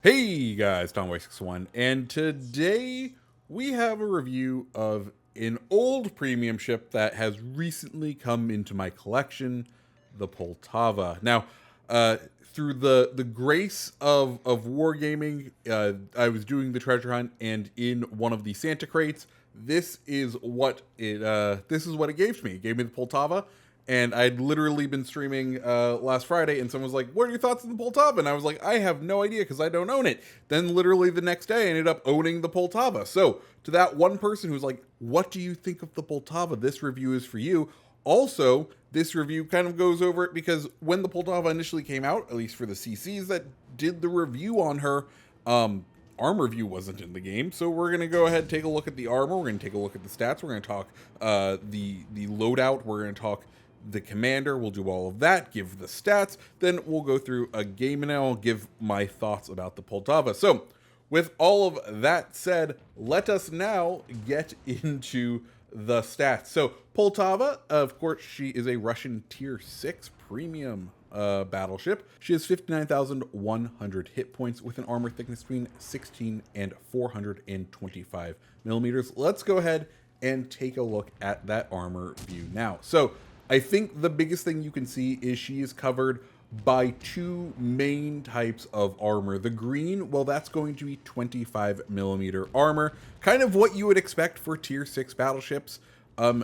Hey guys, Tom61, and today we have a review of an old premium ship that has recently come into my collection, the Poltava. Now, through the grace of wargaming, I was doing the treasure hunt, and in one of the Santa crates, this is what it gave to me. It gave me the Poltava. And I'd literally been streaming last Friday, and someone was like, "What are your thoughts on the Poltava?" And I was like, "I have no idea because I don't own it." Then literally the next day, I ended up owning the Poltava. So to that one person who's like, "What do you think of the Poltava?" This review is for you. Also, this review kind of goes over it because when the Poltava initially came out, at least for the CCs that did the review on her, armor view wasn't in the game. So we're going to go ahead and take a look at the armor. We're going to take a look at the stats. We're going to talk the loadout. We're going to talk the commander. We'll do all of that, give the stats, then we'll go through a game and I'll give my thoughts about the Poltava. So with all of that said, let us now get into the stats. So Poltava, of course, she is a Russian tier 6 premium battleship. She has 59,100 hit points with an armor thickness between 16 and 425 millimeters. Let's go ahead and take a look at that armor view now. So I think the biggest thing you can see is she is covered by two main types of armor. The green, well, that's going to be 25 millimeter armor, kind of what you would expect for tier 6 battleships,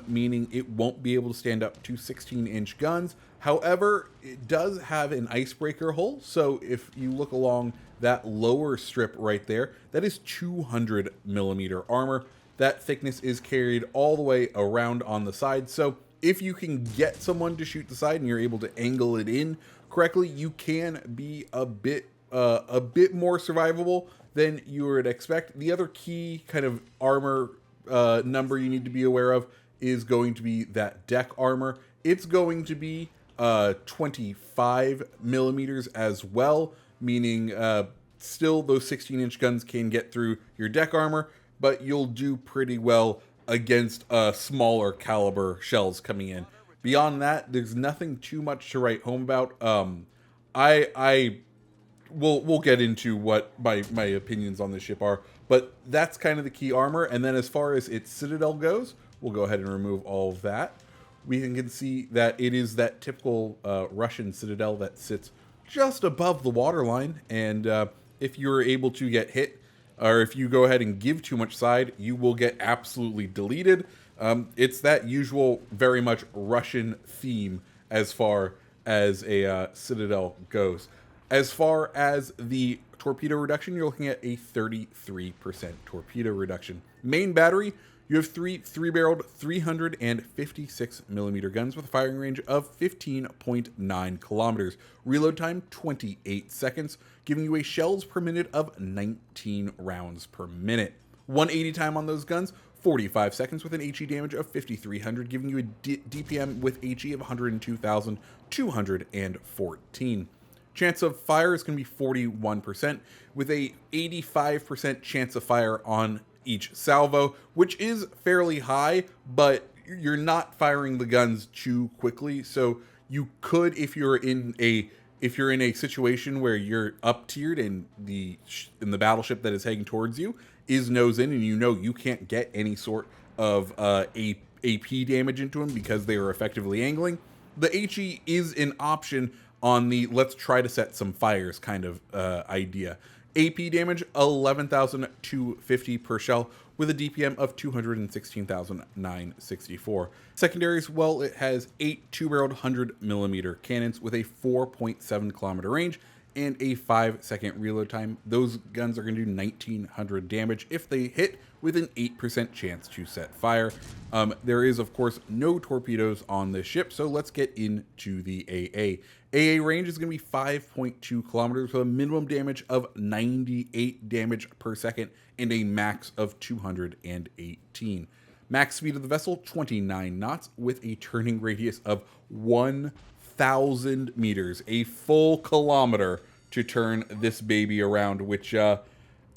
meaning it won't be able to stand up to 16-inch guns. However, it does have an icebreaker hull, so if you look along that lower strip right there, that is 200 millimeter armor. That thickness is carried all the way around on the side, so if you can get someone to shoot the side and you're able to angle it in correctly, you can be a bit more survivable than you would expect. The other key kind of armor number you need to be aware of is going to be that deck armor. It's going to be 25 millimeters as well, meaning still those 16-inch guns can get through your deck armor, but you'll do pretty well against smaller caliber shells coming in. Beyond that, there's nothing too much to write home about. We'll get into what my opinions on this ship are, but that's kind of the key armor. And then as far as its citadel goes, we'll go ahead and remove all of that. We can see that it is that typical Russian citadel that sits just above the waterline, and if you're able to get hit, or if you go ahead and give too much side, you will get absolutely deleted. It's that usual, very much Russian theme as far as a citadel goes. As far as the torpedo reduction, you're looking at a 33% torpedo reduction. Main battery, you have three-barreled 356 millimeter guns with a firing range of 15.9 kilometers. Reload time, 28 seconds, giving you a shells per minute of 19 rounds per minute. 180 time on those guns, 45 seconds with an HE damage of 5,300, giving you a DPM with HE of 102,214. Chance of fire is going to be 41%, with a 85% chance of fire on each salvo, which is fairly high, but you're not firing the guns too quickly. So you could, if you're in a situation where you're up tiered and the battleship that is heading towards you is nose in, and you know you can't get any sort of AP damage into them because they are effectively angling, the HE is an option on the let's try to set some fires kind of idea. AP damage, 11,250 per shell, with a DPM of 216,964. Secondaries, well, it has 8 two-barreled 100 millimeter cannons with a 4.7 kilometer range and a 5-second reload time. Those guns are going to do 1,900 damage if they hit, with an 8% chance to set fire. There is, of course, no torpedoes on this ship, so let's get into the AA. AA range is going to be 5.2 kilometers with a minimum damage of 98 damage per second and a max of 218. Max speed of the vessel, 29 knots with a turning radius of 1,000 meters, a full kilometer to turn this baby around, which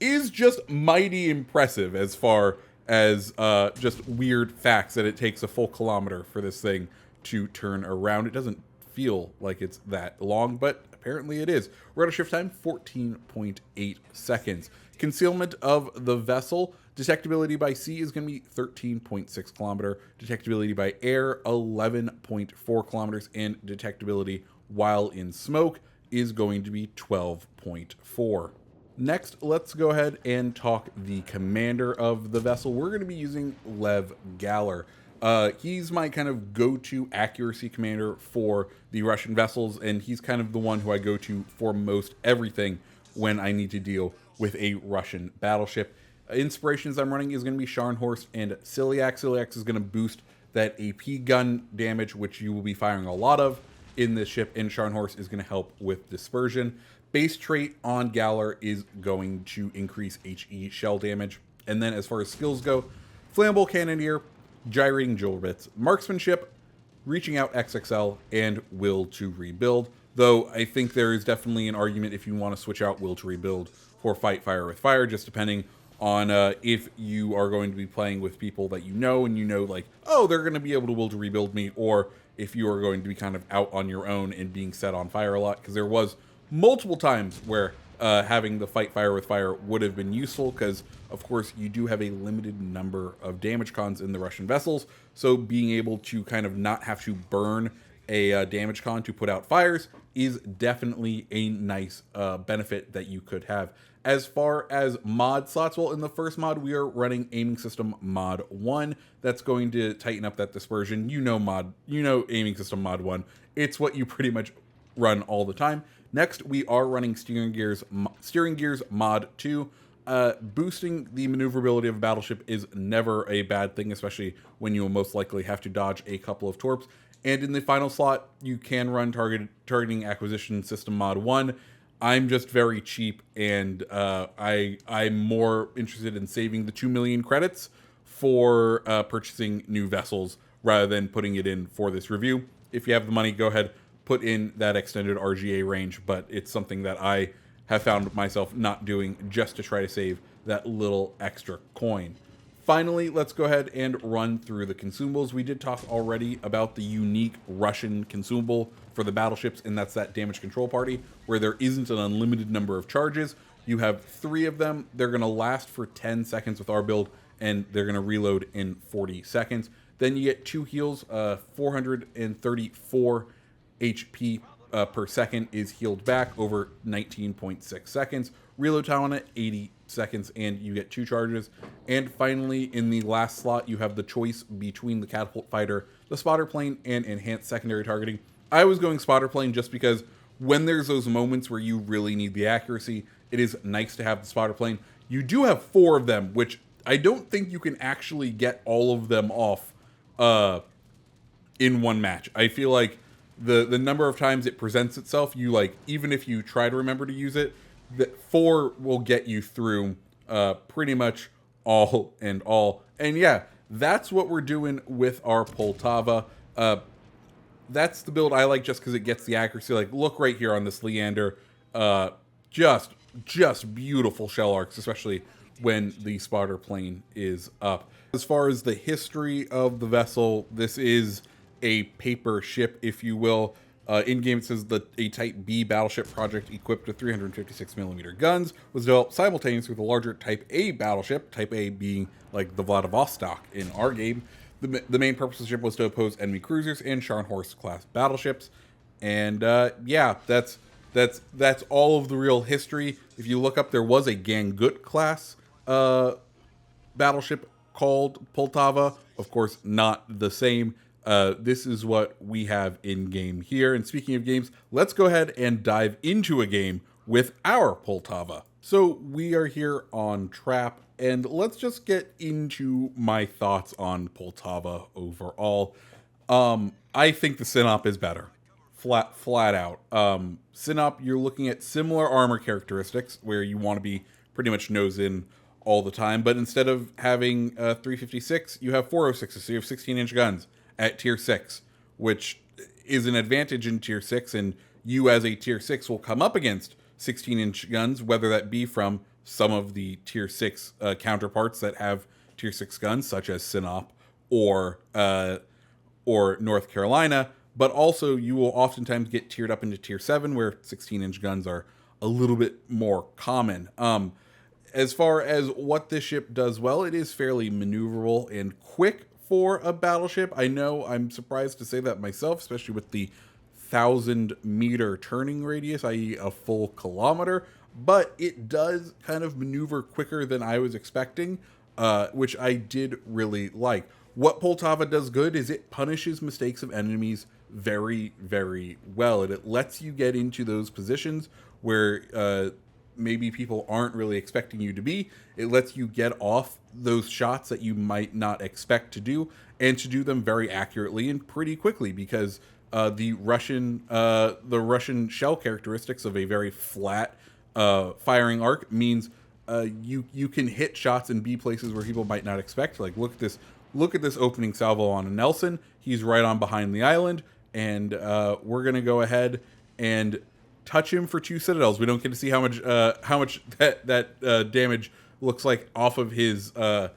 is just mighty impressive as far as just weird facts that it takes a full kilometer for this thing to turn around. It doesn't feel like it's that long, but apparently it is. Rudder shift time, 14.8 seconds. Concealment of the vessel, detectability by sea is going to be 13.6 kilometer, detectability by air, 11.4 kilometers, and detectability while in smoke is going to be 12.4. Next, let's go ahead and talk the commander of the vessel. We're going to be using Lev Galler. He's my kind of go-to accuracy commander for the Russian vessels, and he's kind of the one who I go to for most everything when I need to deal with a Russian battleship. Inspirations I'm running is going to be Scharnhorst and Celiac. Celiac is going to boost that AP gun damage, which you will be firing a lot of in this ship, and Scharnhorst is going to help with dispersion. Base trait on Galler is going to increase HE shell damage. And then as far as skills go, Flammable Cannoneer, Gyrating Jewel Bits, Marksmanship, Reaching Out XXL, and Will to Rebuild. Though I think there is definitely an argument if you want to switch out Will to Rebuild for Fight Fire with Fire, just depending on if you are going to be playing with people that you know, and you know, like, oh, they're going to be able to Will to Rebuild me, or if you are going to be kind of out on your own and being set on fire a lot, because there was multiple times where having the Fight Fire with Fire would have been useful, because of course you do have a limited number of damage cons in the Russian vessels, so being able to kind of not have to burn a damage con to put out fires is definitely a nice benefit that you could have. As far as mod slots, well, in the first mod we are running Aiming System Mod 1. That's going to tighten up that dispersion. You know Aiming System Mod 1. It's what you pretty much run all the time. Next, we are running Steering Gears Mod 2. Boosting the maneuverability of a battleship is never a bad thing, especially when you will most likely have to dodge a couple of torps. And in the final slot, you can run Targeting Acquisition System Mod 1. I'm just very cheap, and I'm more interested in saving the 2 million credits for purchasing new vessels rather than putting it in for this review. If you have the money, go ahead, put in that extended RGA range, but it's something that I have found myself not doing just to try to save that little extra coin. Finally, let's go ahead and run through the consumables. We did talk already about the unique Russian consumable for the battleships, and that's that damage control party, where there isn't an unlimited number of charges. You have 3 of them. They're going to last for 10 seconds with our build, and they're going to reload in 40 seconds. Then you get 2 heals, 434 HP per second is healed back over 19.6 seconds. Reload time on it, 80 seconds, and you get 2 charges. And finally, in the last slot, you have the choice between the catapult fighter, the spotter plane, and enhanced secondary targeting. I was going spotter plane just because when there's those moments where you really need the accuracy, it is nice to have the spotter plane. You do have 4 of them, which I don't think you can actually get all of them off in one match. I feel like the number of times it presents itself, you like, even if you try to remember to use it, that 4 will get you through pretty much all and all. And yeah, that's what we're doing with our Poltava. That's the build I like just because it gets the accuracy. Like, look right here on this Leander. Just beautiful shell arcs, especially when the spotter plane is up. As far as the history of the vessel, this is a paper ship, if you will. In-game, it says that a Type B battleship project equipped with 356mm guns was developed simultaneously with a larger Type A battleship, Type A being like the Vladivostok in our game. The main purpose of the ship was to oppose enemy cruisers and Scharnhorst-class battleships. And yeah, that's all of the real history. If you look up, there was a Gangut-class battleship called Poltava. Of course, not the same. This is what we have in game here. And speaking of games, let's go ahead and dive into a game with our Poltava. So we are here on Trap, and let's just get into my thoughts on Poltava overall. I think the Synop is better, flat out. Synop, you're looking at similar armor characteristics where you want to be pretty much nose in all the time, but instead of having 356, you have 406s, so you have 16-inch guns at tier 6, which is an advantage in tier 6, and you as a tier 6 will come up against 16-inch guns, whether that be from some of the tier 6 counterparts that have tier 6 guns, such as Synop or North Carolina. but also you will oftentimes get tiered up into tier 7, where 16-inch guns are a little bit more common. As far as what this ship does well, it is fairly maneuverable and quick for a battleship. I know I'm surprised to say that myself, especially with the 1,000-meter turning radius, i.e. a full kilometer, but it does kind of maneuver quicker than I was expecting, which I did really like. What Poltava does good is it punishes mistakes of enemies very, very well. And it lets you get into those positions where maybe people aren't really expecting you to be. It lets you get off those shots that you might not expect to do, and to do them very accurately and pretty quickly, because the Russian shell characteristics of a very flat firing arc means you can hit shots and be places where people might not expect. Like, look at this opening salvo on a Nelson. He's right on behind the island, and we're gonna go ahead and touch him for 2 citadels. We don't get to see how much that damage looks like off of his life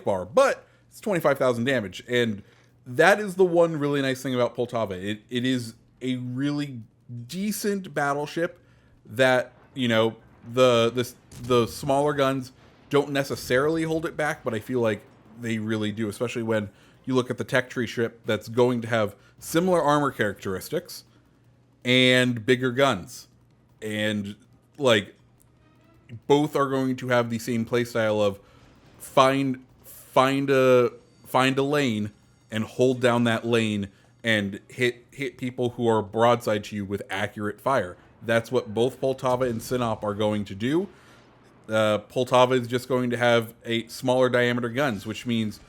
bar, but it's 25,000 damage, and that is the one really nice thing about Poltava. It is a really decent battleship that, you know, the smaller guns don't necessarily hold it back, but I feel like they really do, especially when you look at the tech tree ship that's going to have similar armor characteristics and bigger guns, and like both are going to have the same playstyle of find a lane and hold down that lane and hit people who are broadside to you with accurate fire. That's what both Poltava and Sinop are going to do. Poltava is just going to have a smaller diameter guns, which means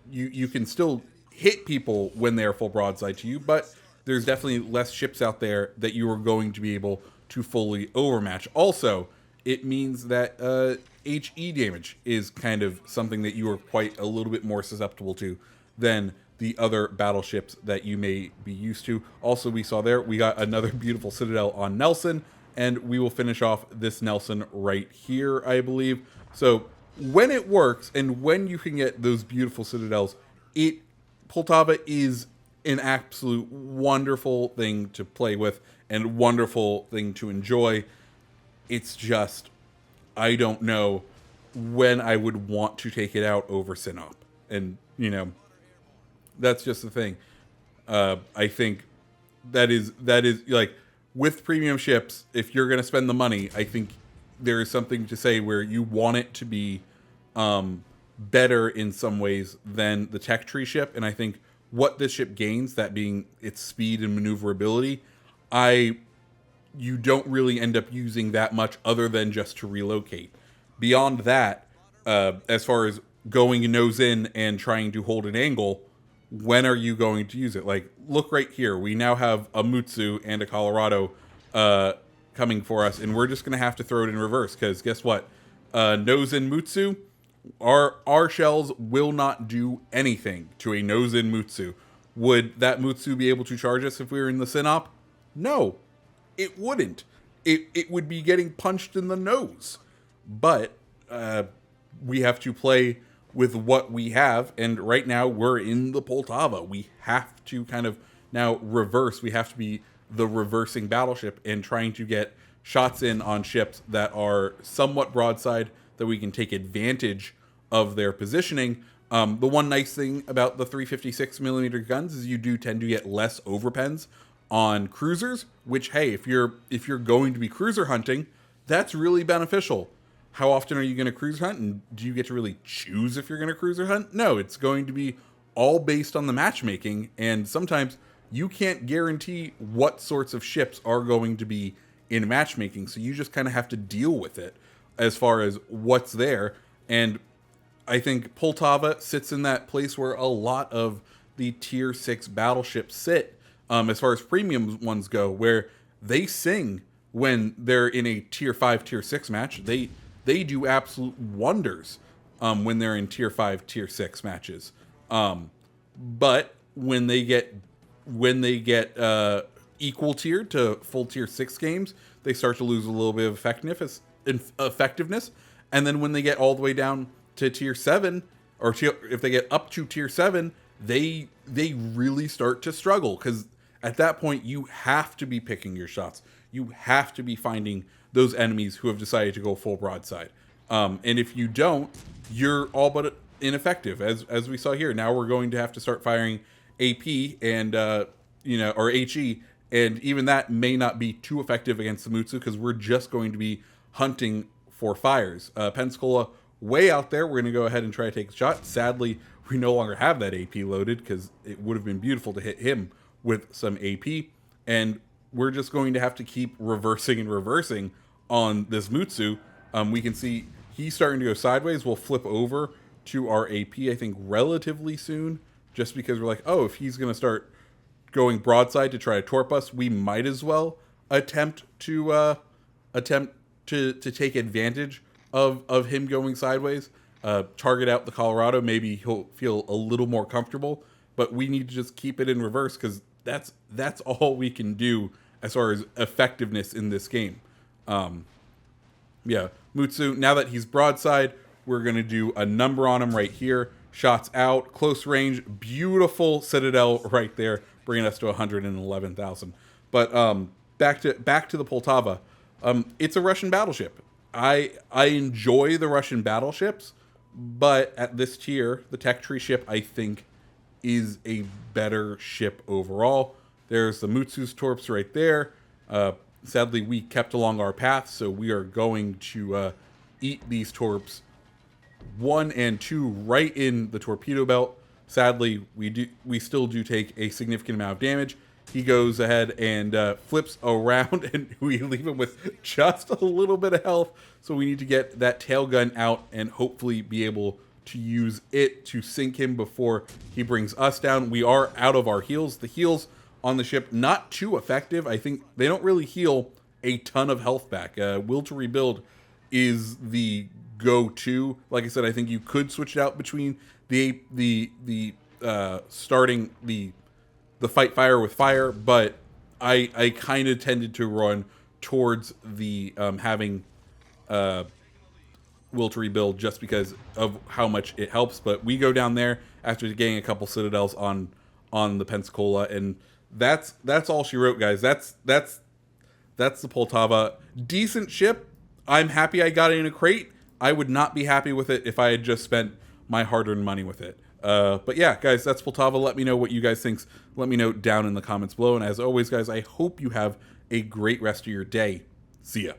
you can still hit people when they are full broadside to you, but there's definitely less ships out there that you are going to be able to fully overmatch. Also, it means that HE damage is kind of something that you are quite a little bit more susceptible to than the other battleships that you may be used to. Also, we saw there, we got another beautiful citadel on Nelson, and we will finish off this Nelson right here, I believe. So when it works, and when you can get those beautiful citadels, Poltava is an absolute wonderful thing to play with and wonderful thing to enjoy. It's just, I don't know when I would want to take it out over Sinop. And, you know, that's just the thing. I think that is like, with premium ships, if you're going to spend the money, I think there is something to say where you want it to be better in some ways than the tech tree ship. And I think what this ship gains, that being its speed and maneuverability, you don't really end up using that much other than just to relocate. Beyond that, as far as going nose in and trying to hold an angle, when are you going to use it? Like, look right here. We now have a Mutsu and a Colorado coming for us, and we're just going to have to throw it in reverse, because guess what? Nose in Mutsu, our shells will not do anything to a nose in Mutsu. Would that Mutsu be able to charge us if we were in the Sinop? No, it wouldn't. It would be getting punched in the nose. But we have to play with what we have, and right now we're in the Poltava. We have to kind of now reverse. We have to be the reversing battleship and trying to get shots in on ships that are somewhat broadside, that we can take advantage of their positioning. The one nice thing about the 356mm guns is you do tend to get less overpens on cruisers, which, hey, if you're going to be cruiser hunting, that's really beneficial. How often are you going to cruiser hunt, and do you get to really choose if you're going to cruiser hunt? No, it's going to be all based on the matchmaking, and sometimes you can't guarantee what sorts of ships are going to be in matchmaking, so you just kind of have to deal with it as far as what's there. And I think Poltava sits in that place where a lot of the tier 6 battleships sit, as far as premium ones go, where they sing when they're in a tier 5, tier 6 match. They do absolute wonders when they're in tier 5, tier 6 matches. But when they get equal tier to full tier 6 games, they start to lose a little bit of effectiveness. And then when they get all the way down to tier 7, or if they get up to tier 7, they really start to struggle, because at that point you have to be picking your shots. You have to be finding those enemies who have decided to go full broadside. And if you don't, you're all but ineffective, as we saw here. Now we're going to have to start firing AP and or HE, and even that may not be too effective against the Mutsu, because we're just going to be hunting for fires. Pensacola way out there. We're going to go ahead and try to take a shot. Sadly, we no longer have that AP loaded, because it would have been beautiful to hit him with some AP. And we're just going to have to keep reversing and reversing on this Mutsu. We can see he's starting to go sideways. We'll flip over to our AP, I think, relatively soon, just because we're like, oh, if he's going to start going broadside to try to torp us, we might as well attempt to take advantage of him going sideways. Target out the Colorado. Maybe he'll feel a little more comfortable, but we need to just keep it in reverse, because that's all we can do as far as effectiveness in this game. Yeah, Mutsu, now that he's broadside, we're going to do a number on him right here. Shots out, close range, beautiful Citadel right there, bringing us to 111,000. But back to the Poltava. It's a Russian battleship. I enjoy the Russian battleships, but at this tier, the tech tree ship, I think, is a better ship overall. There's the Mutsu's torps right there. Sadly, we kept along our path, so we are going to eat these torps 1 and 2 right in the torpedo belt. Sadly, we still do take a significant amount of damage. He goes ahead and flips around, and we leave him with just a little bit of health. So we need to get that tail gun out and hopefully be able to use it to sink him before he brings us down. We are out of our heals. The heals on the ship, not too effective. I think they don't really heal a ton of health back. Will to rebuild is the go-to. Like I said, I think you could switch it out between the starting the fight fire with fire, but I kind of tended to run towards the having will to rebuild, just because of how much it helps. But we go down there after getting a couple citadels on the Pensacola, and that's all she wrote, guys. That's the Poltava. Decent ship. I'm happy I got it in a crate. I would not be happy with it if I had just spent my hard-earned money with it. But yeah, guys, that's Poltava. Let me know what you guys think. Let me know down in the comments below. And as always, guys, I hope you have a great rest of your day. See ya.